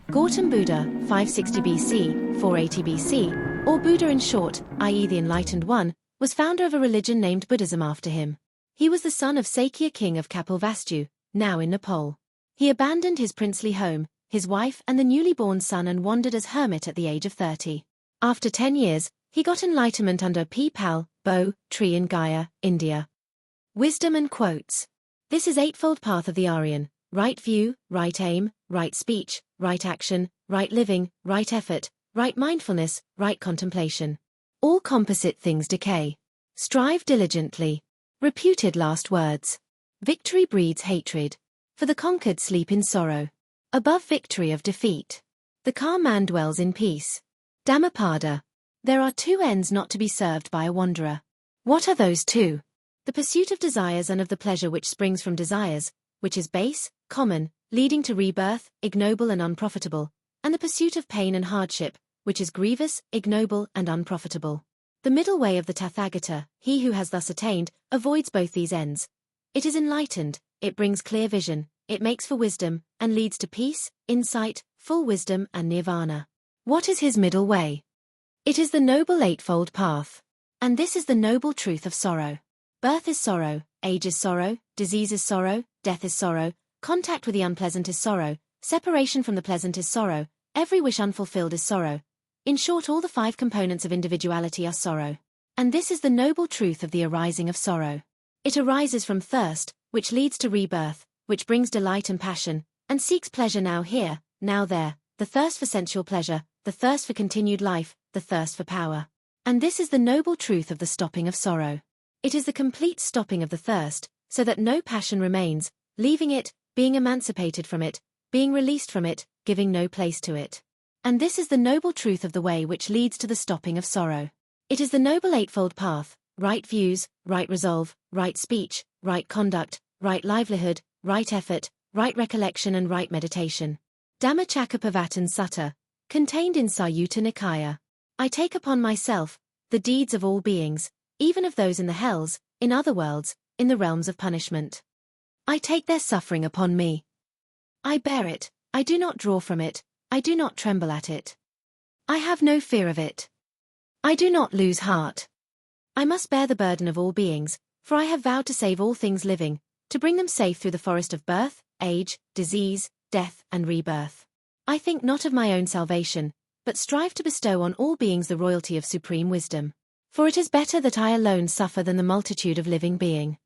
Gautam Buddha, 560 BC, 480 BC, or Buddha in short, i.e. the Enlightened One, was founder of a religion named Buddhism after him. He was the son of Sakya King of Kapilvastu, now in Nepal. He abandoned his princely home, his wife and the newly born son and wandered as hermit at the age of 30. After 10 years, he got enlightenment under a peepal, bow, tree in Gaya, India. Wisdom and quotes. This is eightfold path of the Aryan: right view, right aim, right speech, right action, right living, right effort, right mindfulness, right contemplation. All composite things decay. Strive diligently. Reputed last words. Victory breeds hatred. For the conquered sleep in sorrow. Above victory of defeat. The calm man dwells in peace. Dhammapada. There are two ends not to be served by a wanderer. What are those two? The pursuit of desires and of the pleasure which springs from desires, which is base, common, leading to rebirth, ignoble and unprofitable, and the pursuit of pain and hardship, which is grievous, ignoble and unprofitable. The middle way of the Tathagata, he who has thus attained, avoids both these ends. It is enlightened, it brings clear vision, it makes for wisdom, and leads to peace, insight, full wisdom and nirvana. What is his middle way? It is the noble eightfold path. And this is the noble truth of sorrow. Birth is sorrow, age is sorrow, disease is sorrow, death is sorrow, contact with the unpleasant is sorrow, separation from the pleasant is sorrow, every wish unfulfilled is sorrow. In short, all the 5 components of individuality are sorrow. And this is the noble truth of the arising of sorrow. It arises from thirst, which leads to rebirth, which brings delight and passion, and seeks pleasure now here, now there, the thirst for sensual pleasure, the thirst for continued life, the thirst for power. And this is the noble truth of the stopping of sorrow. It is the complete stopping of the thirst, so that no passion remains, leaving it, being emancipated from it, being released from it, giving no place to it. And this is the noble truth of the way which leads to the stopping of sorrow. It is the noble eightfold path: right views, right resolve, right speech, right conduct, right livelihood, right effort, right recollection and right meditation. Dhammacakkappavattana Sutta, contained in Sayyutta Nikaya. I take upon myself the deeds of all beings, even of those in the hells, in other worlds, in the realms of punishment. I take their suffering upon me. I bear it, I do not draw from it, I do not tremble at it. I have no fear of it. I do not lose heart. I must bear the burden of all beings, for I have vowed to save all things living, to bring them safe through the forest of birth, age, disease, death, and rebirth. I think not of my own salvation, but strive to bestow on all beings the royalty of supreme wisdom. For it is better that I alone suffer than the multitude of living being.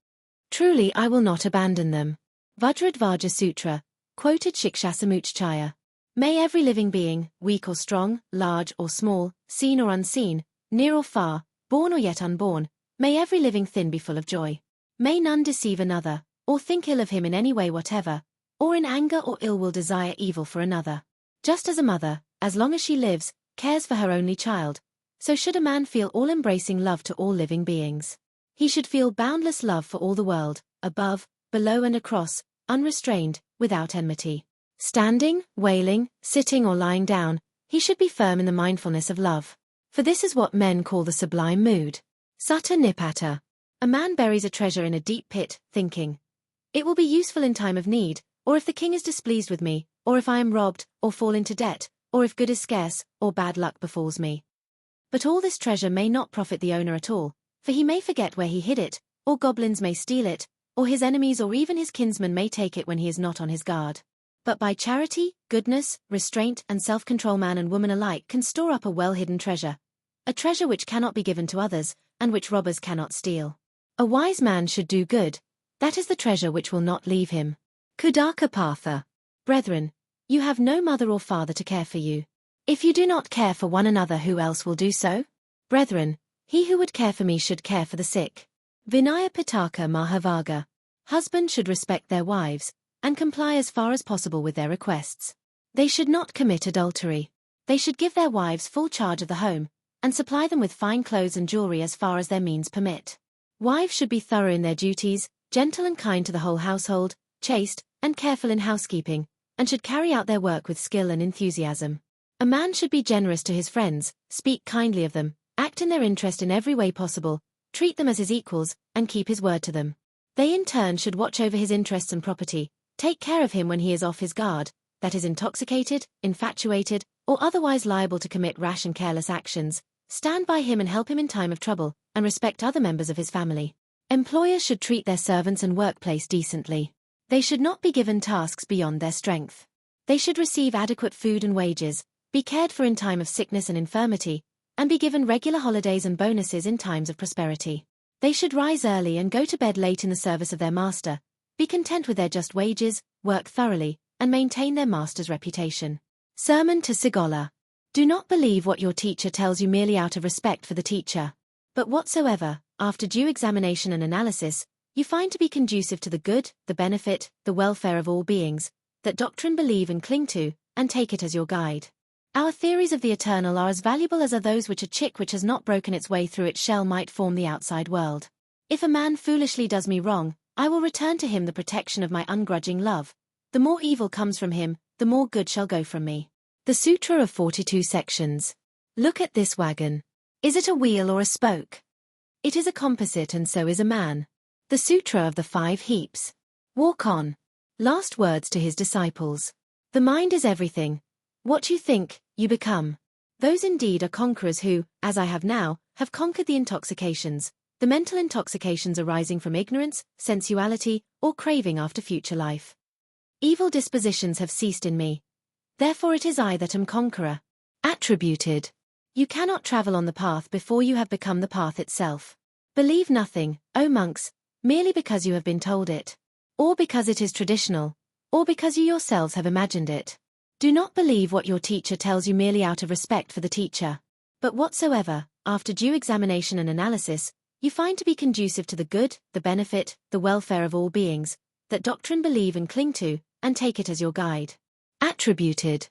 Truly I will not abandon them. Vajradhvaja Sutra, quoted Shikshasamuchchaya. May every living being, weak or strong, large or small, seen or unseen, near or far, born or yet unborn, may every living thing be full of joy. May none deceive another, or think ill of him in any way whatever, or in anger or ill will desire evil for another. Just as a mother, as long as she lives, cares for her only child, so should a man feel all-embracing love to all living beings. He should feel boundless love for all the world, above, below and across, unrestrained, without enmity. Standing, wailing, sitting or lying down, he should be firm in the mindfulness of love. For this is what men call the sublime mood. Sutta Nipata. A man buries a treasure in a deep pit, thinking, it will be useful in time of need, or if the king is displeased with me, or if I am robbed, or fall into debt, or if good is scarce, or bad luck befalls me. But all this treasure may not profit the owner at all, for he may forget where he hid it, or goblins may steal it, or his enemies or even his kinsmen may take it when he is not on his guard. But by charity, goodness, restraint and self-control man and woman alike can store up a well-hidden treasure. A treasure which cannot be given to others, and which robbers cannot steal. A wise man should do good, that is the treasure which will not leave him. Khuddakapatha. Brethren, you have no mother or father to care for you. If you do not care for one another, who else will do so? Brethren, he who would care for me should care for the sick. Vinaya Pitaka Mahavaga. Husbands should respect their wives, and comply as far as possible with their requests. They should not commit adultery. They should give their wives full charge of the home, and supply them with fine clothes and jewelry as far as their means permit. Wives should be thorough in their duties, gentle and kind to the whole household, chaste, and careful in housekeeping, and should carry out their work with skill and enthusiasm. A man should be generous to his friends, speak kindly of them, act in their interest in every way possible, treat them as his equals, and keep his word to them. They in turn should watch over his interests and property, take care of him when he is off his guard, that is intoxicated, infatuated, or otherwise liable to commit rash and careless actions, stand by him and help him in time of trouble, and respect other members of his family. Employers should treat their servants and workplace decently. They should not be given tasks beyond their strength. They should receive adequate food and wages, be cared for in time of sickness and infirmity, and be given regular holidays and bonuses in times of prosperity. They should rise early and go to bed late in the service of their master, be content with their just wages, work thoroughly, and maintain their master's reputation. Sermon to Sigola. Do not believe what your teacher tells you merely out of respect for the teacher. But whatsoever, after due examination and analysis, you find to be conducive to the good, the benefit, the welfare of all beings, that doctrine believe and cling to, and take it as your guide. Our theories of the eternal are as valuable as are those which a chick which has not broken its way through its shell might form the outside world. If a man foolishly does me wrong, I will return to him the protection of my ungrudging love. The more evil comes from him, the more good shall go from me. The Sutra of 42 Sections. Look at this wagon. Is it a wheel or a spoke? It is a composite, and so is a man. The Sutra of the 5 Heaps. Walk on. Last words to his disciples. The mind is everything. What you think, you become. Those indeed are conquerors who, as I have now, have conquered the intoxications, the mental intoxications arising from ignorance, sensuality, or craving after future life. Evil dispositions have ceased in me. Therefore it is I that am conqueror. Attributed. You cannot travel on the path before you have become the path itself. Believe nothing, O monks, merely because you have been told it, or because it is traditional, or because you yourselves have imagined it. Do not believe what your teacher tells you merely out of respect for the teacher. But whatsoever, after due examination and analysis, you find to be conducive to the good, the benefit, the welfare of all beings, that doctrine believe and cling to, and take it as your guide. Attributed.